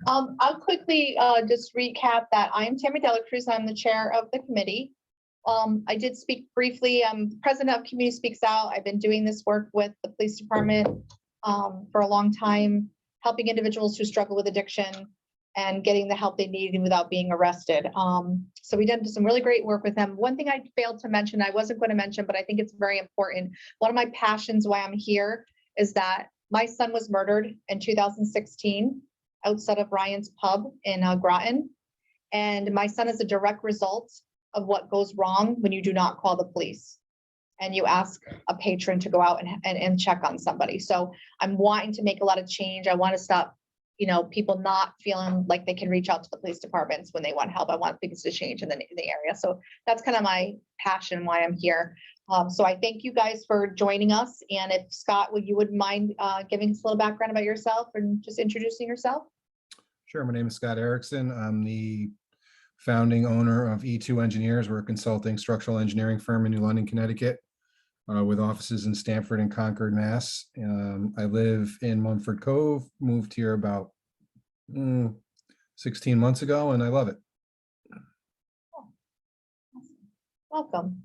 I'll quickly just recap that I am Tammy Delacruz. I'm the chair of the committee. I did speak briefly. I'm president of Community Speaks Out. I've been doing this work with the police department for a long time, helping individuals who struggle with addiction and getting the help they need without being arrested. So we did some really great work with them. One thing I failed to mention, I wasn't going to mention, but I think it's very important. One of my passions why I'm here is that my son was murdered in 2016 outside of Ryan's Pub in Groton. And my son is a direct result of what goes wrong when you do not call the police and you ask a patron to go out and check on somebody. So I'm wanting to make a lot of change. I want to stop, people not feeling like they can reach out to the police departments when they want help. I want things to change in the area. So that's kind of my passion, why I'm here. So I thank you guys for joining us. And if Scott, you would mind giving us a little background about yourself and just introducing yourself? Sure. My name is Scott Erickson. I'm the founding owner of E2 Engineers. We're a consulting structural engineering firm in New London, Connecticut, with offices in Stamford and Concord, Mass. I live in Mumford Cove, moved here about 16 months ago, and I love it. Welcome.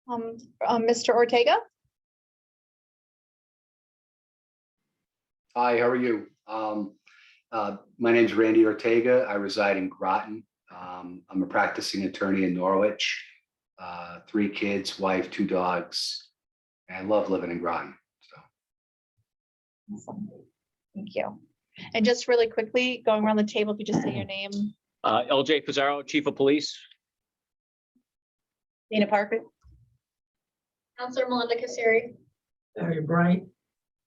Mr. Ortega? Hi, how are you? My name is Randy Ortega. I reside in Groton. I'm a practicing attorney in Norwich. 3 kids, wife, 2 dogs. And I love living in Groton. So. Awesome. Thank you. And just really quickly, going around the table, if you just say your name. LJ Pizarro, Chief of Police. Dana Parker. Counselor Melinda Kassiri. Very bright.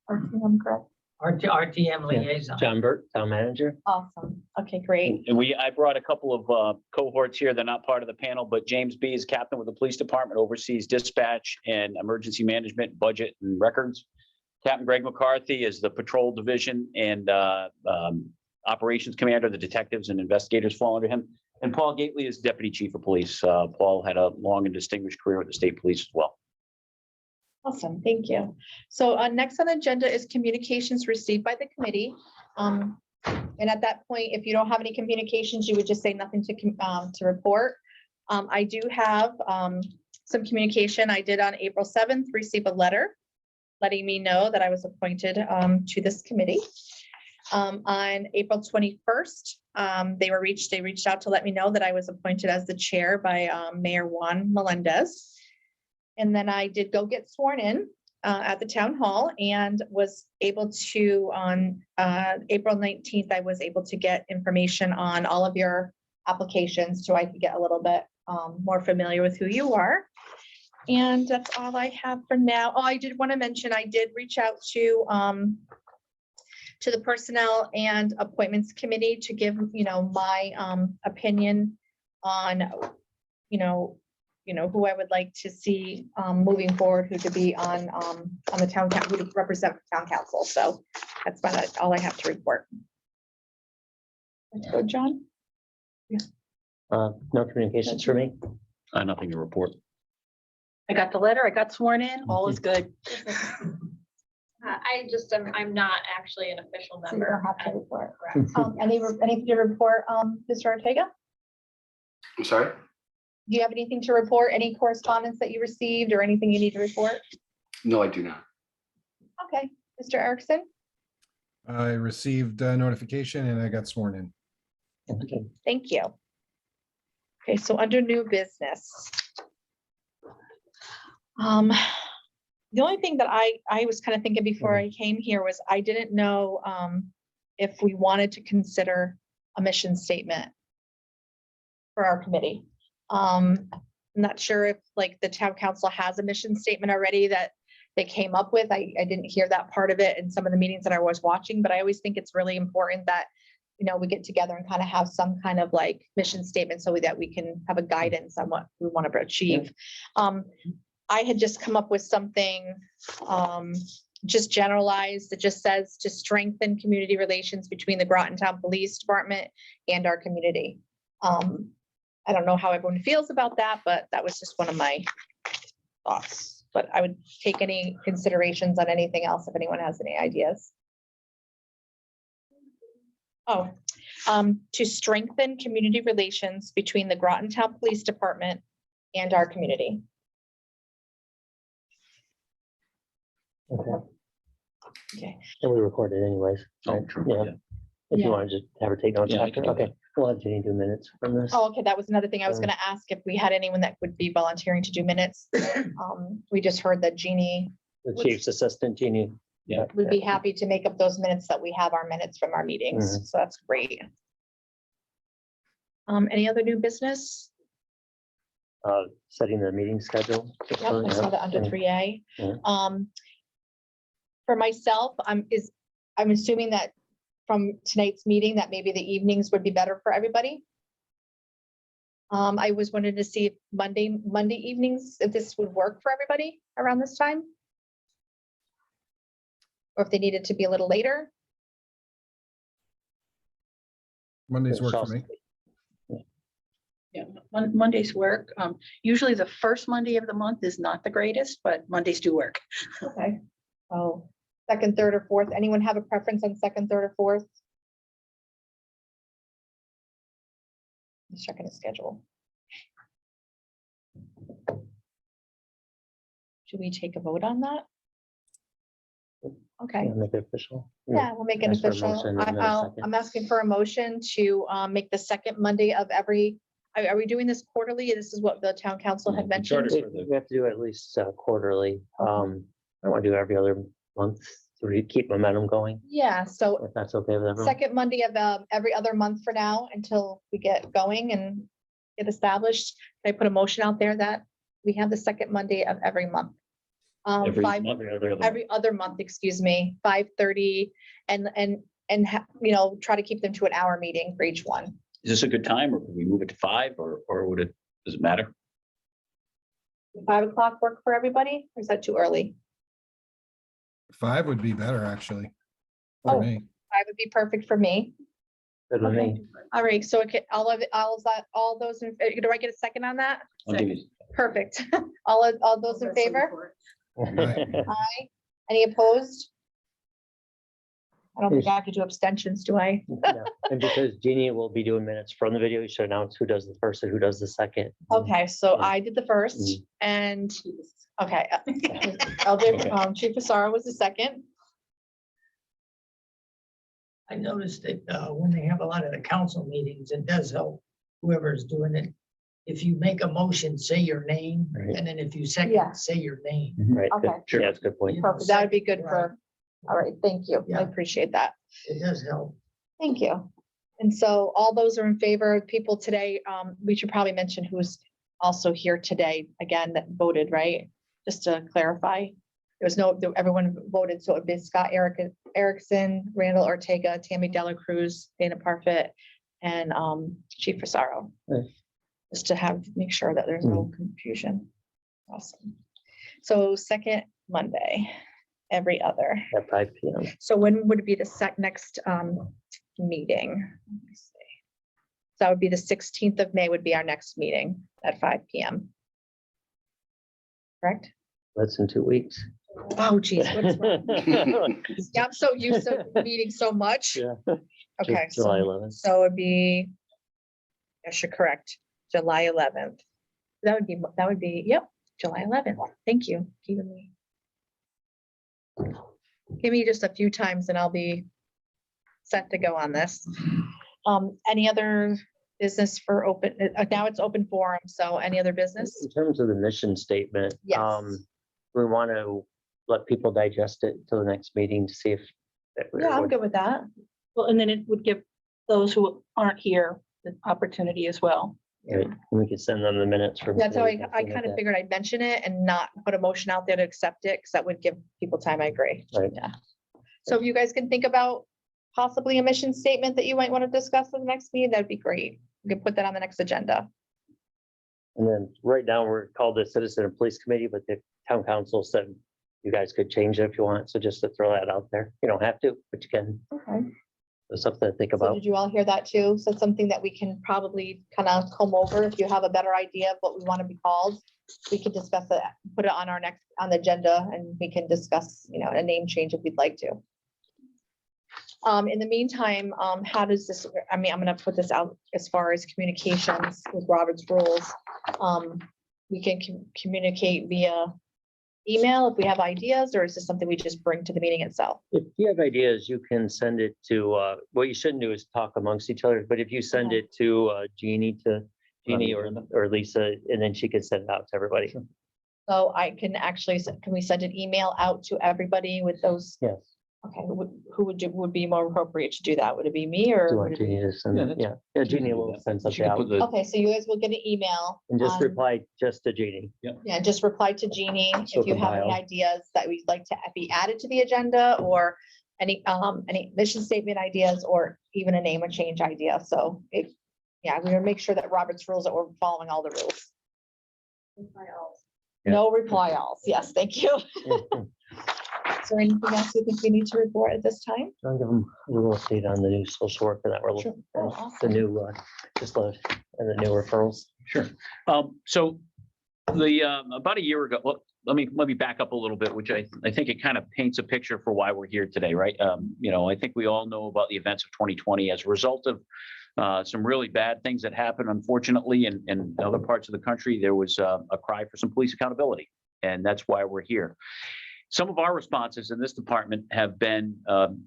RTM, correct? RTM liaison. John Burt, town manager. Awesome. Okay, great. And I brought a couple of cohorts here. They're not part of the panel, but James B is captain with the police department, oversees dispatch and emergency management, budget and records. Captain Greg McCarthy is the patrol division and operations commander. The detectives and investigators fall under him. And Paul Gately is deputy chief of police. Paul had a long and distinguished career with the state police as well. Awesome, thank you. So next on the agenda is communications received by the committee. And at that point, if you don't have any communications, you would just say nothing to report. I do have some communication. I did on April 7th receive a letter letting me know that I was appointed to this committee. On April 21st, they reached out to let me know that I was appointed as the chair by Mayor Juan Melendez. And then I did go get sworn in at the town hall and was able to, on April 19th, I was able to get information on all of your applications so I could get a little bit more familiar with who you are. And that's all I have for now. Oh, I did want to mention, I did reach out to the Personnel and Appointments Committee to give, my opinion on, who I would like to see moving forward, who to be on the town, who to represent town council. So that's about all I have to report. Let's go, John. No communications for me. Nothing to report. I got the letter, I got sworn in, all is good. I'm not actually an official So you member. don't have to report. Correct. Anything to report, Mr. Ortega? I'm sorry? Do you have anything to report? Any correspondence that you received or anything you need to report? No, I do not. Okay, Mr. Erickson, I received a notification and I got sworn in. Okay. thank you. Okay, so under new business. The only thing that I was kind of thinking before I came here was I didn't know if we wanted to consider a mission statement for our committee. I'm not sure if like the town council has a mission statement already that they came up with. I didn't hear that part of it in some of the meetings that I was watching, but I always think it's really important that, we get together and kind of have some kind of like mission statement so that we can have a guidance on what we want to achieve. I had just come up with something just generalized that just says to strengthen community relations between the Groton Town Police Department and our community. I don't know how everyone feels about that, but that was just one of my thoughts. But I would take any considerations on anything else if anyone has any ideas. Oh, to strengthen community relations between the Groton Town Police Department and our community. Okay, Okay, and we recorded anyways. Oh, right? true, Yeah. yeah. If Yeah. you want to just have her take notes Yeah, I after, can do okay, we'll have Jenny do minutes from this. oh, okay, that was another thing I was Um, gonna ask if we had anyone that would be volunteering to do minutes. We just heard that Jeannie The chief's assistant, Jeannie. Yeah. would be happy to make up those minutes that we have our minutes from our meetings, so that's great. Any other new business? Setting the meeting schedule. Yep, I saw that under Yeah. 3A. Yeah. For myself, I'm assuming that from tonight's meeting that maybe the evenings would be better for everybody. I was wanted to see if Monday evenings, if this would work for everybody around this time. Or if they needed to be a little later. Mondays work for me. Yeah, Mondays work. Usually the first Monday of the month is not the greatest, but Mondays do work. Okay. Oh, second, third, or fourth. Anyone have a preference on second, third, or fourth? Let's check in the schedule. Should we take a vote on that? Okay, Yeah, make it official. yeah, we'll make it Ask for a official. motion and then a second. I'm asking for a motion to make the second Monday of every, are we doing this quarterly? This is what the town council had Yeah, we charted mentioned. for the- We have to do at least quarterly. I want to do every other month to keep momentum going, Yeah, so if that's okay with everyone. second Monday of every other month for now until we get going and get established. Can I put a motion out there that we have the second Monday of every month? Every Five, month or every other month? every other month, excuse me, 5:30 and you know, try to keep them to an hour meeting for each one. Is this a good time or could we move it to 5 or would it, does it matter? 5 o'clock work for everybody? Or is that too early? 5 would be better, actually. Oh. For me. 5 would be perfect for me. Good with Okay. me. All right, so okay, all of it, all those, do I get a second on that? I'll give you- Perfect. All those in favor? Aye. Any opposed? I don't think I have to do abstentions, do I? Yeah, and because Jeannie will be doing minutes from the video, you should announce who does the first and who does the second. Okay, so Yeah. I did the first and, okay. Okay. Chief Fasaro was the second. I noticed that when they have a lot of the council meetings, it does help whoever's doing it. If you make a motion, say your name, Right. and then if you Yeah. second, say your name. Right, good. Okay. Yeah, that's a good point. Perfect, that would be good for, all right, thank you. I Yeah. appreciate that. It does help. Thank you. And so all those are in favor, people today, we should probably mention who's also here today, again, that voted, right? Just to clarify, everyone voted, so it'd be Scott Erickson, Randall Ortega, Tammy Dela Cruz, Dana Parfit, and Chief Fasaro. Right. Just to make sure that there's no confusion. Awesome. So second Monday, every other. At 5 PM. So when would be the next meeting? Let me see. So that would be the 16th of May would be our next meeting at 5 PM. Correct? That's in 2 weeks. Oh geez, what's wrong? Yeah, I'm so used to meeting so much. Yeah. Okay, July so 11th. it'd be, I should correct, July 11th. That would be, yep, July 11th. Thank you. Keeping me. Give me just a few times and I'll be set to go on this. Any other business for open, now it's open forum, so any other business? In terms of the mission statement, Yes. we want to let people digest it till the next meeting to see if. Yeah, I'm good with that. Well, and then it would give those who aren't here the opportunity as well. Right, we could send them the minutes from. That's how today, I something like kind of that. figured I'd mention it and not put a motion out there to accept it, because that would give people time, I agree. Right. Yeah. So if you guys can think about possibly a mission statement that you might want to discuss in the next meeting, that'd be great. We can put that on the next agenda. And then right now, we're called the Citizen and Police Committee, but the town council said you guys could change it if you want. So just to throw that out there, you don't have to, but you can. Okay. It's something to think So about. did you all hear that too? So it's something that we can probably kind of comb over. If you have a better idea of what we want to be called, we could discuss it, put it on on the agenda, and we can discuss, a name change if we'd like to. In the meantime, how does this, I mean, I'm gonna put this out as far as communications with Robert's rules. We can communicate via email if we have ideas, or is this something we just bring to the meeting itself? If you have ideas, you can send it to, what you shouldn't do is talk amongst each other, but if you send Okay. it to Jeannie or Lisa, and then she can send it out to everybody. So I can actually, can we send an email out to everybody with those? Yes. Okay, who would be more appropriate to do that? Would it be me Do you or? want would it be- Jeannie to send, Yeah, that's- yeah, She can Jeannie do will that. send She something can put out the- Okay, so you guys will get an email. and just on- reply just to Jeannie. Yeah, just reply to Jeannie So if you have any compile. ideas that we'd like to be added to the agenda, or any mission statement ideas, or even a name and change idea. So if, yeah, we're gonna make sure that Robert's rules, that we're following all the rules. Yeah. No reply alls. Yes, thank you. Is there anything else you think we need to report at this time? I'll give them a little update on the new social worker that we're Sure. looking, Oh, the awesome. new, just the, and the new referrals. Sure. So about a year ago, well, let me back up a little bit, which I think it kind of paints a picture for why we're here today, right? I think we all know about the events of 2020 as a result of some really bad things that happened, unfortunately, in other parts of the country. There was a cry for some police accountability, and that's why we're here. Some of our responses in this department have been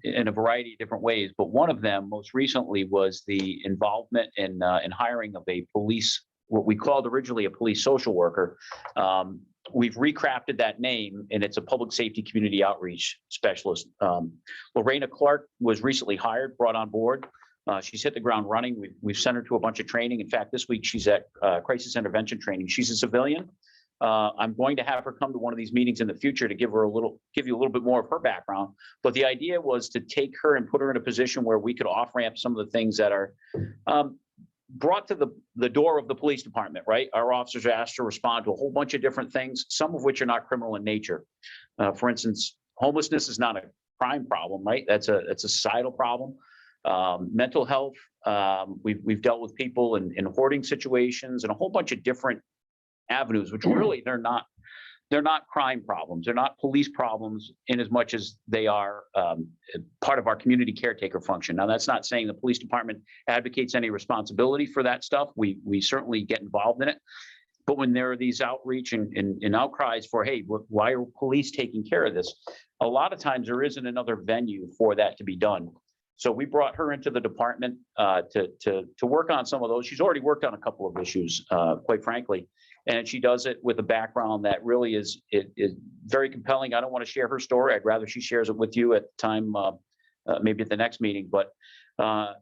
in a variety of different ways, but one of them most recently was the involvement in hiring of a police, what we called originally a police social worker. We've recrafted that name, and it's a public safety community outreach specialist. Lorena Clark was recently hired, brought on board. She's hit the ground running. We've sent her to a bunch of training. In fact, this week she's at crisis intervention training. She's a civilian. I'm going to have her come to one of these meetings in the future to give you a little bit more of her background. But the idea was to take her and put her in a position where we could off ramp some of the things that are brought to the door of the police department, right? Our officers are asked to respond to a whole bunch of different things, some of which are not criminal in nature. For instance, homelessness is not a crime problem, right? That's a societal problem. Mental health, we've dealt with people in hoarding situations and a whole bunch of different avenues, which really they're not crime problems. They're not police problems in as much as they are part of our community caretaker function. Now, that's not saying the police department advocates any responsibility for that stuff. We certainly get involved in it. But when there are these outreach and outcries for, hey, why are police taking care of this? A lot of times there isn't another venue for that to be done. So we brought her into the department to work on some of those. She's already worked on a couple of issues, quite frankly. And she does it with a background that really is very compelling. I don't want to share her story. I'd rather she shares it with you at the time, maybe at the next meeting. But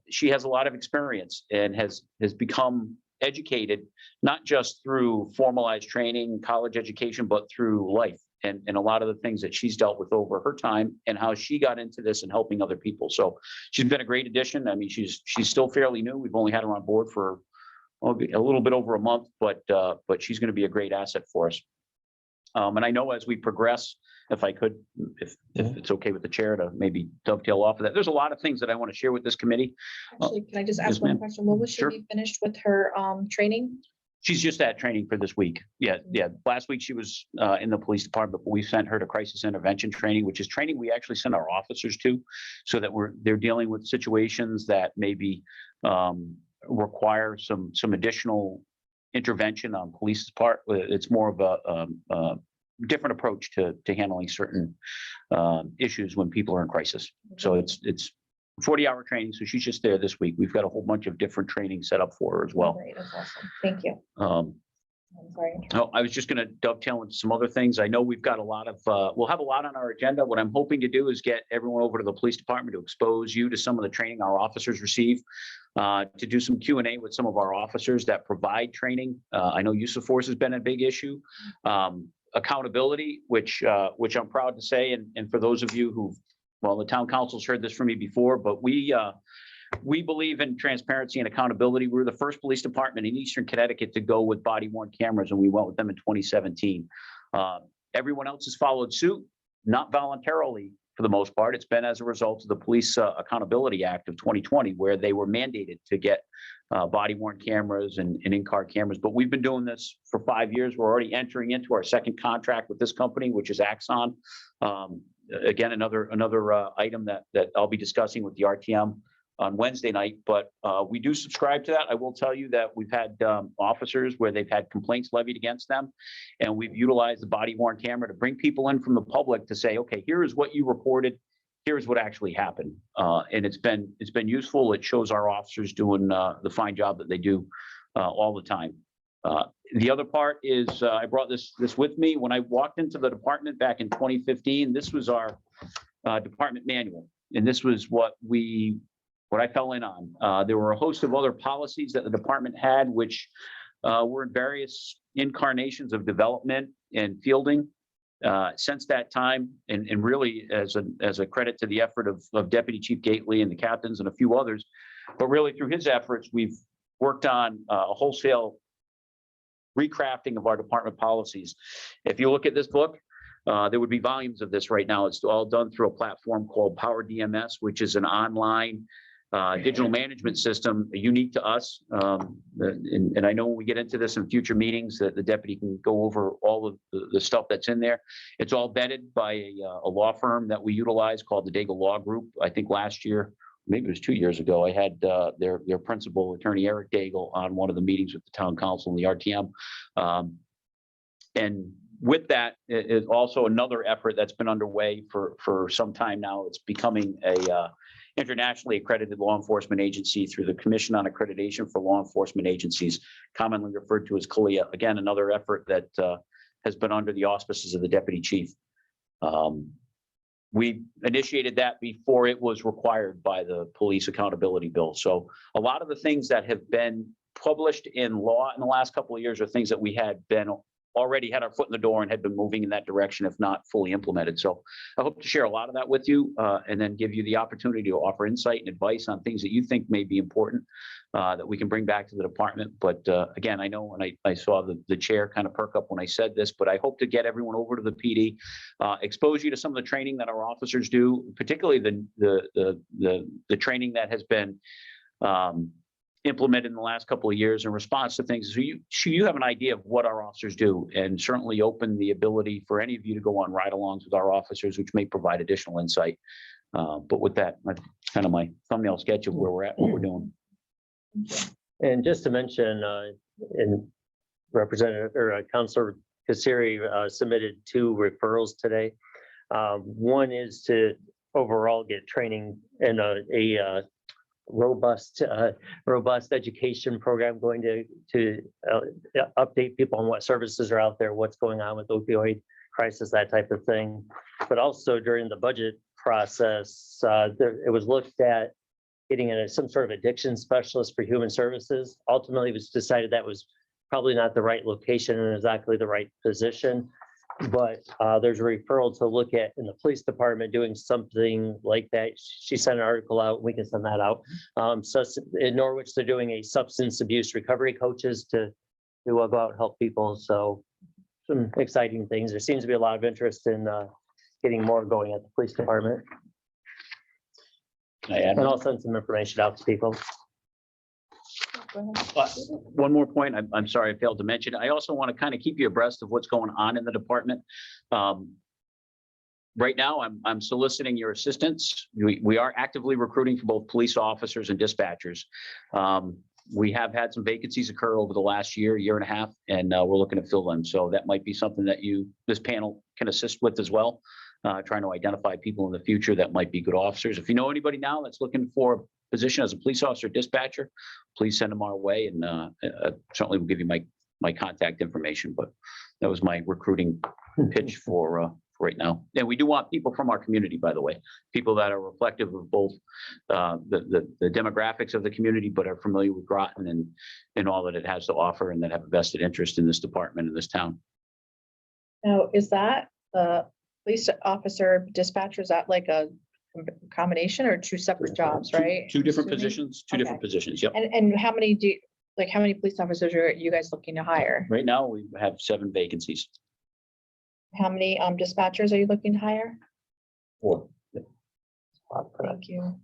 she has a lot of experience and has become educated, not just through formalized training, college education, but through life and a lot of the things that she's dealt with over her time and how she got into this and helping other people. So she's been a great addition. I mean, she's still fairly new. We've only had her on board for a little bit over a month, but she's going to be a great asset for us. And I know as we progress, if it's okay with the chair to maybe dovetail off of that, there's a lot of things that I want to share with this committee. Actually, can I just yes, ask one ma'am. question? When will she Sure. be finished with her training? She's just at training for this week. Yeah. Last week she was in the police department, but we sent her to crisis intervention training, which is training we actually send our officers to, so that they're dealing with situations that maybe require some additional intervention on police's part. It's more of a different approach to handling certain issues when people are in crisis. So it's 40-hour training. So she's just there this week. We've got a whole bunch of different training set up for her as well. Great, that's awesome. Thank you. Um, I'm sorry. Oh, I was just going to dovetail into some other things. I know we've got a lot of, we'll have a lot on our agenda. What I'm hoping to do is get everyone over to the police department to expose you to some of the training our officers receive, to do some Q&A with some of our officers that provide training. I know use of force has been a big issue. Accountability, which I'm proud to say, and for those of you the town council's heard this from me before, but we believe in transparency and accountability. We were the first police department in Eastern Connecticut to go with body-worn cameras, and we went with them in 2017. Everyone else has followed suit, not voluntarily for the most part. It's been as a result of the Police Accountability Act of 2020, where they were mandated to get body-worn cameras and in-car cameras. But we've been doing this for 5 years. We're already entering into our second contract with this company, which is Axon. Again, another item that I'll be discussing with the RTM on Wednesday night, but we do subscribe to that. I will tell you that we've had officers where they've had complaints levied against them, and we've utilized the body worn camera to bring people in from the public to say, okay, here is what you reported, here's what actually happened, and it's been useful. It shows our officers doing the fine job that they do all the time. The other part is I brought this with me when I walked into the department back in 2015. This was our department manual, and this was what I fell in on. There were a host of other policies that the department had, which were in various incarnations of development and fielding since that time. And really as a credit to the effort of Deputy Chief Gately and the captains and a few others, but really through his efforts, we've worked on a wholesale recrafting of our department policies. If you look at this book, there would be volumes of this right now. It's all done through a platform called Power DMS, which is an online digital management system unique to us. And I know when we get into this in future meetings that the deputy can go over all of the stuff that's in there. It's all vetted by a law firm that we utilize called the Daigle Law Group. I think last year, maybe it was 2 years ago, I had their principal attorney, Eric Daigle, on one of the meetings with the town council and the RTM. And with that is also another effort that's been underway for some time now. It's becoming a internationally accredited law enforcement agency through the Commission on Accreditation for Law Enforcement Agencies, commonly referred to as CALIA. Again, another effort that has been under the auspices of the deputy chief. We initiated that before it was required by the police accountability bill. So a lot of the things that have been published in law in the last couple of years are things that we had been already had our foot in the door and had been moving in that direction, if not fully implemented. So I hope to share a lot of that with you and then give you the opportunity to offer insight and advice on things that you think may be important that we can bring back to the department. But again, I know when I saw the chair kind of perk up when I said this, but I hope to get everyone over to the PD, expose you to some of the training that our officers do, particularly the training that has been implemented in the last couple of years in response to things. So you have an idea of what our officers do, and certainly open the ability for any of you to go on ride-alongs with our officers, which may provide additional insight. But with that, that's kind of my thumbnail sketch of where we're at, what we're doing. And just to mention, in Representative or Councilor Kasiri submitted 2 referrals today. One is to overall get training in a robust education program going to update people on what services are out there, what's going on with opioid crisis, that type of thing. But also during the budget process, it was looked at getting some sort of addiction specialist for human services. Ultimately, it was decided that was probably not the right location and exactly the right position. But there's a referral to look at in the police department doing something like that. She sent an article out. We can send that out. So in Norwich, they're doing a substance abuse recovery coaches to go out and help people. So some exciting things. There seems to be a lot of interest in getting more going at the police department. Can I add? And I'll send some information out to people. One more point, I'm sorry I failed to mention. I also want to kind of keep you abreast of what's going on in the department. Right now, I'm soliciting your assistance. We are actively recruiting for both police officers and dispatchers. We have had some vacancies occur over the last year and a half, and we're looking to fill them. So that might be something that this panel can assist with as well, trying to identify people in the future that might be good officers. If you know anybody now that's looking for a position as a police officer dispatcher, please send them our way, and certainly we'll give you my contact information. But that was my recruiting pitch for right now. And we do want people from our community, by the way, people that are reflective of both the demographics of the community, but are familiar with Groton and all that it has to offer, and that have a vested interest in this department in this town. Now, is that the police officer dispatcher, is that like a combination or 2 separate jobs, right? Two different Assuming? positions, two different positions. Yep. And how many how many police officers are you guys looking to hire? Right now, we have 7 vacancies. How many dispatchers are you looking to hire? 4. Thank you.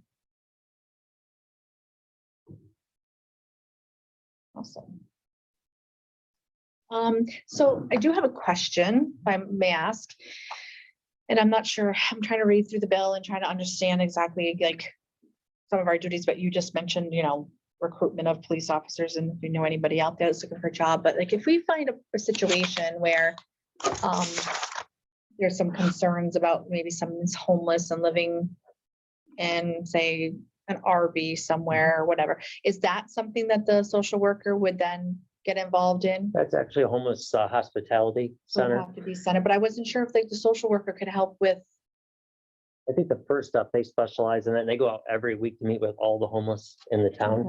Awesome. So I do have a question, if I may ask. And I'm not sure, I'm trying to read through the bill and trying to understand exactly like some of our duties, but you just mentioned, recruitment of police officers, and if you know anybody out there that's looking for a job, but like if we find a situation where there's some concerns about maybe someone's homeless and living in, say, an RV somewhere or whatever, is that something that the social worker would then get involved in? That's actually a homeless hospitality Would center. have to be center, but I wasn't sure if like the social worker could help with. I think the first step, they specialize in it, and they go out every week to meet with all the homeless in the town.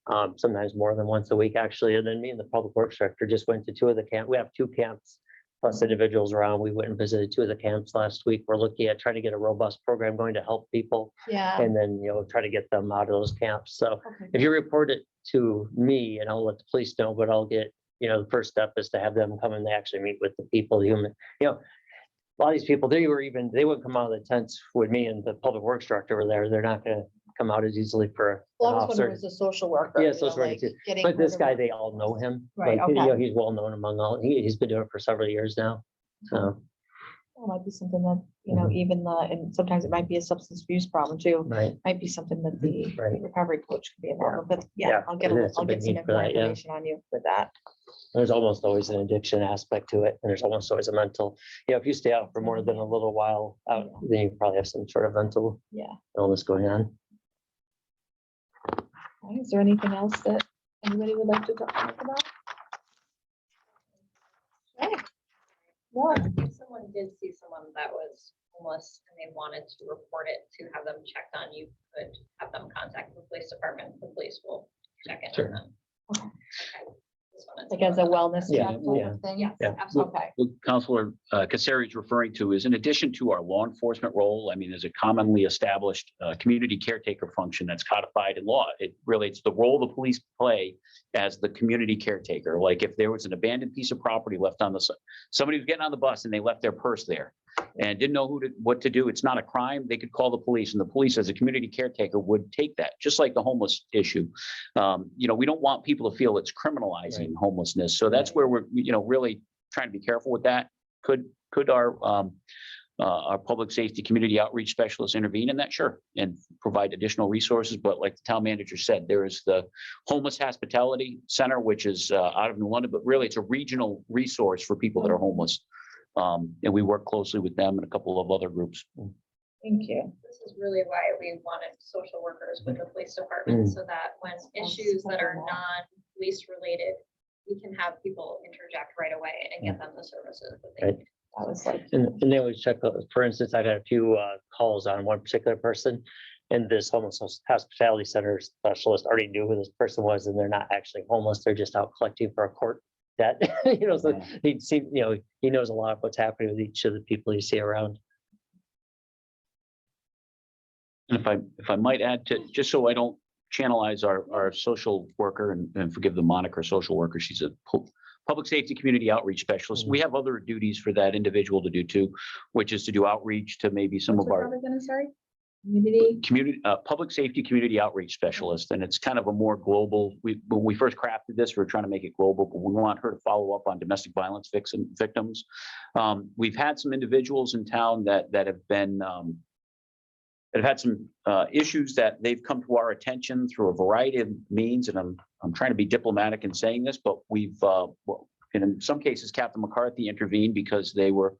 Okay. Sometimes more than once a week, actually. And then me and the public works director just went to 2 of the camp. We have 2 camps plus individuals around. We went and visited 2 of the camps last week. We're looking at trying to get a robust program going to help people Yeah. and then, try to get them out of those camps. So Okay. if you report it to me, and I'll let the police know, but I'll get, the first step is to have them come and they actually meet with the people, a lot of these people, they wouldn't come out of the tents with me and the public works director were there. They're not gonna come out as easily for an Well, I was wondering, officer. was a social worker. Yeah, social worker too. getting But this rid of- guy, they all know him. Right, Like, okay. he's well known among all, he's been doing it for several years now. So, It might be something that, Mhm. even and sometimes it might be a substance abuse problem too. right. Might be something that the Right. recovery coach could be involved with, but Yeah, yeah, I'll get, there's a I'll get big some need for that, yeah. information on you with that. There's almost always an addiction aspect to it, and there's almost always a mental, if you stay out for more than a little while out, then you probably have some sort of mental Yeah. illness going on. Is there anything else that anybody would like to talk about? Okay. No, If someone did see someone that was homeless and they wanted to report it, to have them checked on, you could have them contact the police department. The police will check in Sure. on them. Okay. Okay. Just wanted to like as a know that. wellness Yeah, check type yeah. of thing? Yes, Yeah. absolutely. Okay. What Counselor Kasari is referring to is in addition to our law enforcement role, I mean, there's a commonly established community caretaker function that's codified in law. It relates the role the police play as the community caretaker. Like if there was an abandoned piece of property left on the, somebody was getting on the bus and they left their purse there and didn't know what to do. It's not a crime. They could call the police, and the police as a community caretaker would take that, just like the homeless issue. We don't want people to feel it's criminalizing homelessness. So that's where we're, really trying to be careful with that. Could our public safety community outreach specialists intervene in that? Sure. And provide additional resources. But like the town manager said, there is the Homeless Hospitality Center, which is out of New London, but really it's a regional resource for people that are homeless. And we work closely with them and a couple of other groups. Thank you. This is really why we wanted social workers with the police department, so that when issues that are non-police related, we can have people interject right away and get them the services that they Right. need. That was like. And they always check, for instance, I've had a few calls on one particular person, and this homeless hospitality center specialist already knew who this person was, and they're not actually homeless. They're just out collecting for a court debt. So he'd seen, he knows a lot of what's happening with each of the people you see around. And if I might add to, just so I don't channelize our social worker and forgive the moniker social worker, she's a public safety community outreach specialist. We have other duties for that individual to do too, which is to do outreach to maybe some of our public safety community outreach specialist. And it's kind of a more global, when we first crafted this, we were trying to make it global, but we want her to follow up on domestic violence victims. We've had some individuals in town that have been, that have had some issues that they've come to our attention through a variety of means. And I'm trying to be diplomatic in saying this, but we've, and in some cases, Captain McCarthy intervened because they were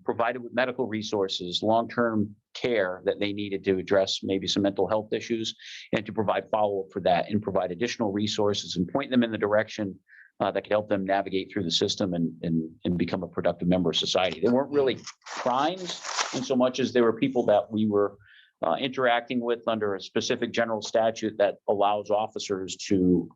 provided with medical resources, long-term care that they needed to address maybe some mental health issues, and to provide follow-up for that and provide additional resources and point them in the direction that could help them navigate through the system and become a productive member of society. They weren't really crimes in so much as they were people that we were interacting with under a specific general statute that allows officers to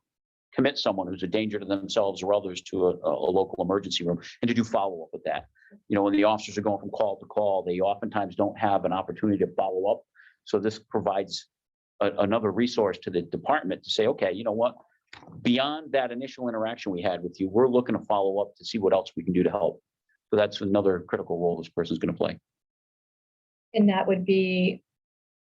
commit someone who's a danger to themselves or others to a local emergency room and to do follow-up with that. When the officers are going from call to call, they oftentimes don't have an opportunity to follow up. So this provides another resource to the department to say, okay, you know what? Beyond that initial interaction we had with you, we're looking to follow up to see what else we can do to help. So that's another critical role this person's going to play. And that would be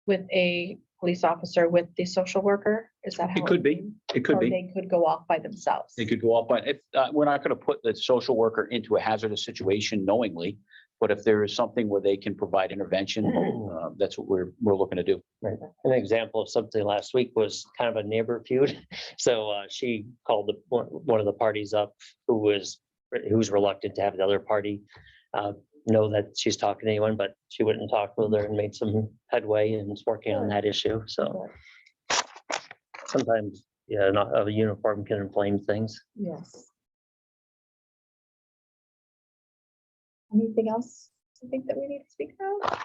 with a police officer with the social worker? Is that how? It could be. It could Or be. they could go off by themselves? They could go off, but if we're not going to put the social worker into a hazardous situation knowingly, But if there is something where they can provide intervention, that's what we're looking to do. Right. An example of something last week was kind of a neighbor feud. So she called one of the parties up who's reluctant to have the other party know that she's talking to anyone, but she wouldn't talk with her and made some headway and is working on that issue. So sometimes, yeah, not a uniform can inflame things. Yes. Anything else I think that we need to speak about?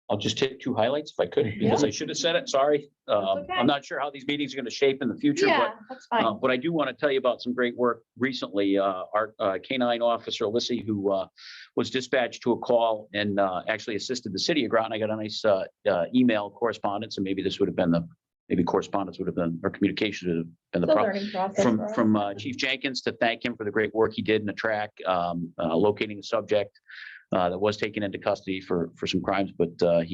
I'll just hit two highlights if I could, because I should have said it, sorry. okay. I'm not sure how these meetings are going to shape in the future, but Yeah, that's fine. But I do want to tell you about some great work recently. Our K-9 officer, Alyssa, who was dispatched to a call and actually assisted the city of Groton. I got a nice email correspondence, and maybe this would have been maybe correspondence would have been, or communication would have been the It's a problem. learning process for us. From Chief Jenkins to thank him for the great work he did in the track, locating a subject that was taken into custody for some crimes, but I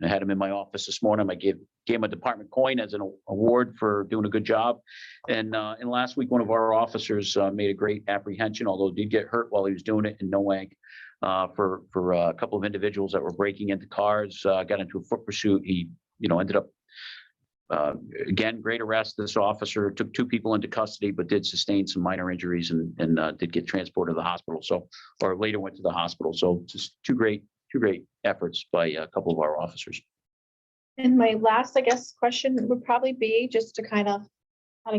had him in my office this morning. I gave him a department coin as an award for doing a good job. And last week, one of our officers made a great apprehension, although did get hurt while he was doing it in Noank, for a couple of individuals that were breaking into cars, got into a foot pursuit. He, ended up, again, great arrest. This officer took 2 people into custody, but did sustain some minor injuries and did get transported to the hospital. So, or later went to the hospital. So just two great efforts by a couple of our officers. And my last, I guess, question would probably be just to kind of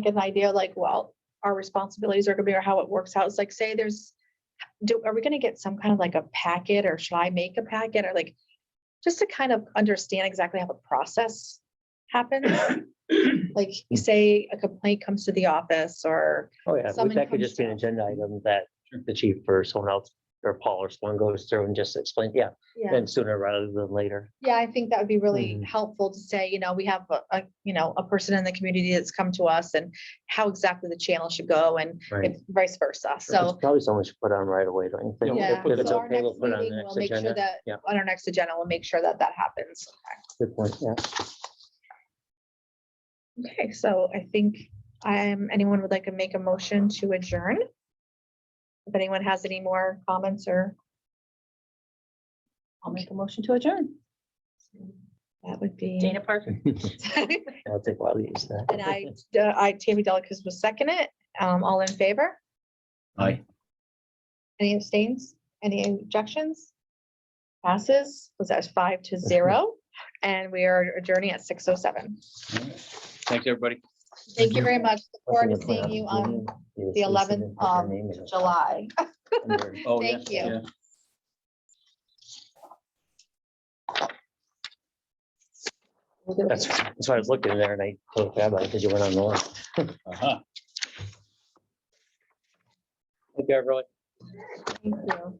get an idea, like, well, our responsibilities are gonna be, or how it works out. It's like, say are we gonna get some kind of like a packet, or should I make a packet, or like, just to kind of understand exactly how the process happens? Like, you say a complaint comes to the office, or Oh, yeah, someone that could comes just be an to- agenda item that the chief or someone else or Paul or someone goes through and just explain, yeah. then sooner rather than later. Yeah, I think that would be really Mhm. helpful to say, we have a person in the community that's come to us, and how exactly the channel should go, and Right. if vice versa. It's So, probably someone we should put on right away, don't you think? yeah, If it's so our okay, we'll next put it on the meeting, next we'll make sure agenda. that, Yeah. on our next agenda, we'll make sure that happens. Good point, yeah. Okay, so I think anyone would like to make a motion to adjourn? If anyone has any more comments, or I'll make a motion to adjourn. that would be. Dana Parker. I'll take a while to use that. And Tammy Delicus was second it. All in favor? Aye. Any abstains? Any objections? Passes, was that 5-0, and we are adjourning at 6:07. Thanks, everybody. Thank you very much. Look forward to seeing you on the 11th of July. Oh, yeah, Thank you. yeah. That's why I was looking there and I told Rabbi because you went on the list. Uh-huh. Thank you, everyone. Thank you.